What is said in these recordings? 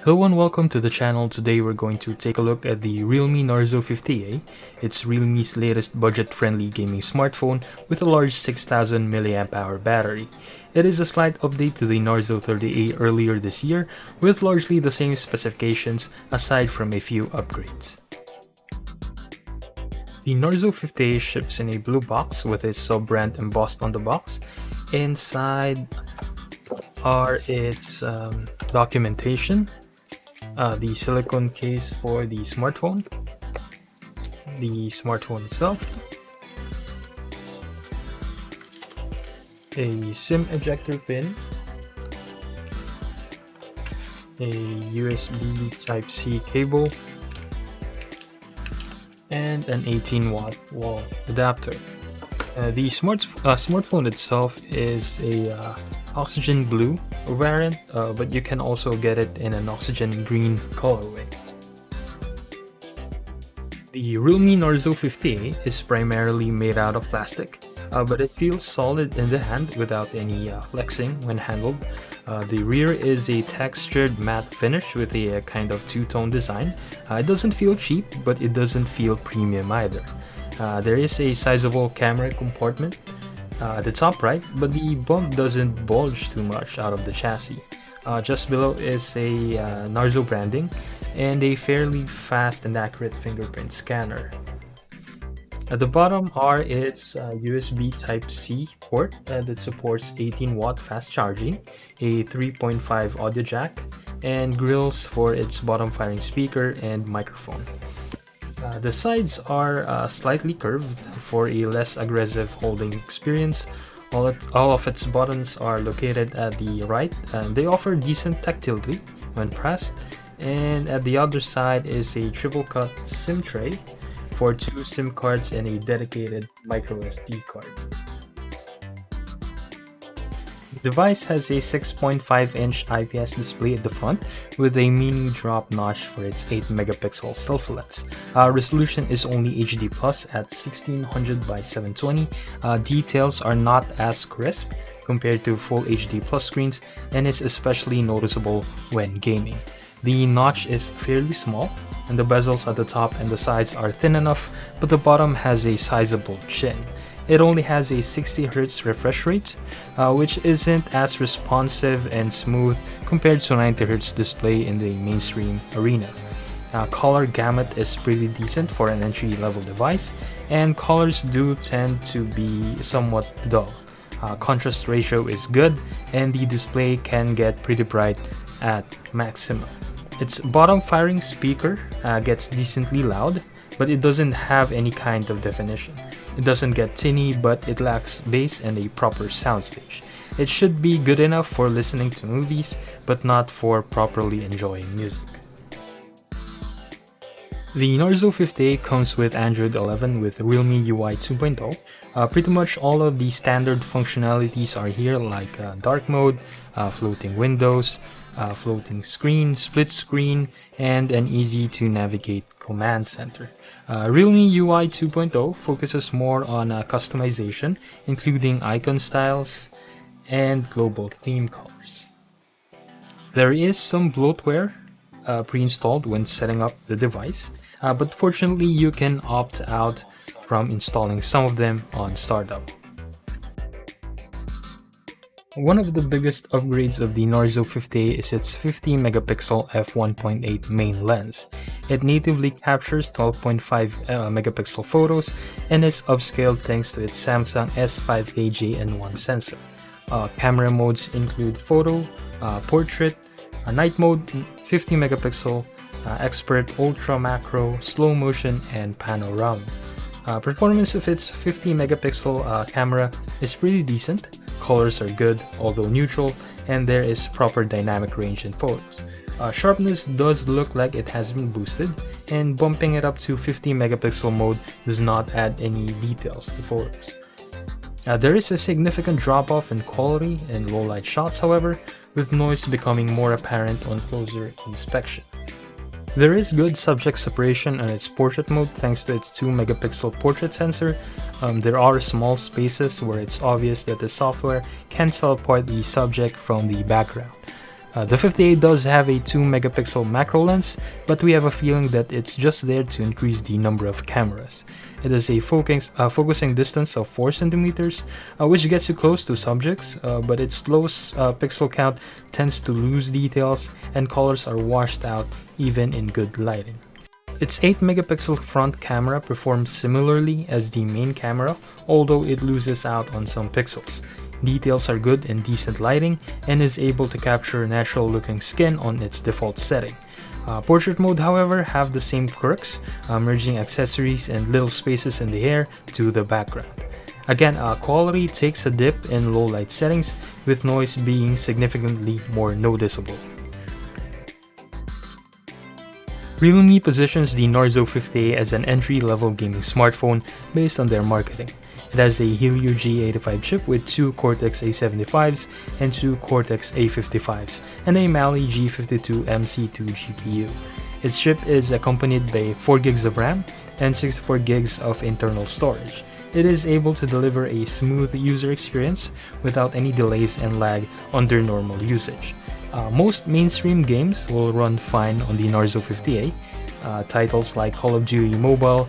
Hello and welcome to the channel. Today we're going to take a look at the realme Narzo 50A. It's realme's latest budget-friendly gaming smartphone with a large 6000 mAh battery. It is a slight update to the Narzo 30A earlier this year with largely the same specifications aside from a few upgrades. The Narzo 50A ships in a blue box with its sub-brand embossed on the box. Inside are its documentation, the silicone case for the smartphone itself, a SIM ejector pin, a USB Type-C cable, and an 18-watt wall adapter. The smartphone itself is a oxygen blue variant, but you can also get it in an oxygen green colorway. The realme Narzo 50A is primarily made out of plastic, but it feels solid in the hand without any flexing when handled. The rear is a textured matte finish with a kind of two-tone design. It doesn't feel cheap, but it doesn't feel premium either. There is a sizable camera compartment at the top right, but the bump doesn't bulge too much out of the chassis. Just below is a Narzo branding and a fairly fast and accurate fingerprint scanner. At the bottom are its USB Type-C port that supports 18-watt fast charging, a 3.5 audio jack, and grills for its bottom-firing speaker and microphone. The sides are slightly curved for a less aggressive holding experience. All of its buttons are located at the right, and they offer decent tactility when pressed. And at the other side is a triple-cut SIM tray for 2 SIM cards and a dedicated microSD card. The device has a 6.5-inch IPS display at the front with a mini drop notch for its 8-megapixel selfie lens. Resolution is only HD+ at 1600 by 720. Details are not as crisp compared to full HD+ screens and is especially noticeable when gaming. The notch is fairly small, and the bezels at the top and the sides are thin enough, but the bottom has a sizable chin. It only has a 60Hz refresh rate, which isn't as responsive and smooth compared to 90Hz display in the mainstream arena. Color gamut is pretty decent for an entry-level device, and colors do tend to be somewhat dull. Contrast ratio is good, and the display can get pretty bright at maximum. Its bottom-firing speaker gets decently loud, but it doesn't have any kind of definition. It doesn't get tinny, but it lacks bass and a proper soundstage. It should be good enough for listening to movies, but not for properly enjoying music. The Narzo 50A comes with Android 11 with realme UI 2.0. Pretty much all of the standard functionalities are here, like dark mode, floating windows, floating screen, split screen, and an easy-to-navigate command center. realme UI 2.0 focuses more on customization, including icon styles and global theme colors. There is some bloatware pre-installed when setting up the device, but fortunately you can opt out from installing some of them on startup. One of the biggest upgrades of the Narzo 50A is its 50-megapixel f1.8 main lens. It natively captures 12.5 megapixel photos and is upscaled thanks to its Samsung S5KJ-N1 sensor. Camera modes include photo, portrait, night mode, 50 megapixel, expert, ultra macro, slow motion, and panorama. Performance of its 50 megapixel camera is pretty decent. Colors are good, although neutral, and there is proper dynamic range in photos. Sharpness does look like it has been boosted, and bumping it up to 50 megapixel mode does not add any details to photos. There is a significant drop-off in quality in low-light shots, however, with noise becoming more apparent on closer inspection. There is good subject separation on its portrait mode thanks to its 2 megapixel portrait sensor. There are small spaces where it's obvious that the software can tell apart the subject from the background. The 50A does have a 2 megapixel macro lens, but we have a feeling that it's just there to increase the number of cameras. It has a focusing distance of 4 centimeters, which gets you close to subjects, but its low pixel count tends to lose details and colors are washed out even in good lighting. Its 8 megapixel front camera performs similarly as the main camera, although it loses out on some pixels. Details are good in decent lighting and is able to capture natural looking skin on its default setting. Portrait mode, however, have the same quirks, merging accessories and little spaces in the hair to the background. Again, quality takes a dip in low light settings, with noise being significantly more noticeable. Realme positions the Narzo 50A as an entry-level gaming smartphone based on their marketing. It has a Helio G85 chip with 2 Cortex A75s and 2 Cortex A55s, and a Mali G52 MC2 GPU. Its chip is accompanied by 4 GB of RAM and 64 GB of internal storage. It is able to deliver a smooth user experience without any delays and lag under normal usage. Most mainstream games will run fine on the Narzo 50A. Titles like Call of Duty Mobile,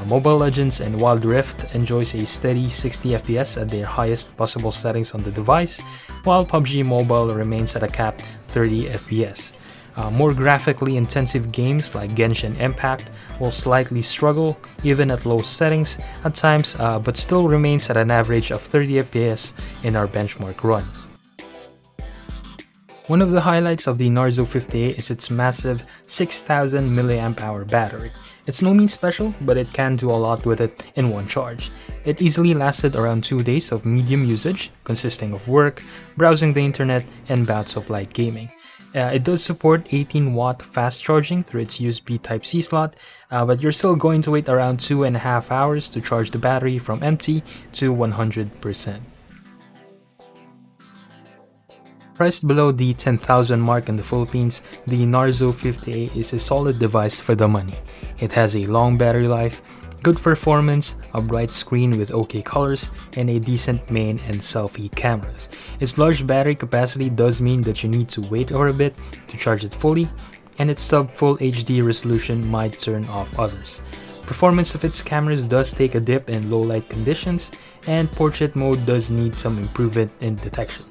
Mobile Legends, and Wild Rift enjoys a steady 60 FPS at their highest possible settings on the device, while PUBG Mobile remains at a capped 30 FPS. More graphically intensive games like Genshin Impact will slightly struggle even at low settings at times, but still remains at an average of 30 FPS in our benchmark run. One of the highlights of the Narzo 50A is its massive 6000 mAh battery. It's no means special, but it can do a lot with it in one charge. It easily lasted around 2 days of medium usage, consisting of work, browsing the internet, and bouts of light gaming. It does support 18-watt fast charging through its USB Type-C slot, but you're still going to wait around 2.5 hours to charge the battery from empty to 100%. Priced below the 10,000 mark in the Philippines, the Narzo 50A is a solid device for the money. It has a long battery life, good performance, a bright screen with OK colors, and a decent main and selfie cameras. Its large battery capacity does mean that you need to wait for a bit to charge it fully, and its sub-full HD resolution might turn off others. Performance of its cameras does take a dip in low light conditions, and portrait mode does need some improvement in detection.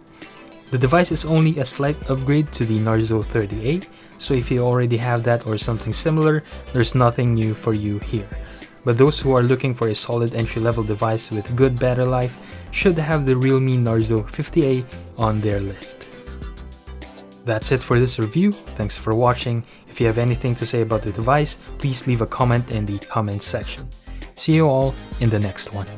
The device is only a slight upgrade to the Narzo 30A, so if you already have that or something similar, there's nothing new for you here. But those who are looking for a solid entry-level device with good battery life should have the realme Narzo 50A on their list. That's it for this review. Thanks for watching. If you have anything to say about the device, please leave a comment in the comments section. See you all in the next one.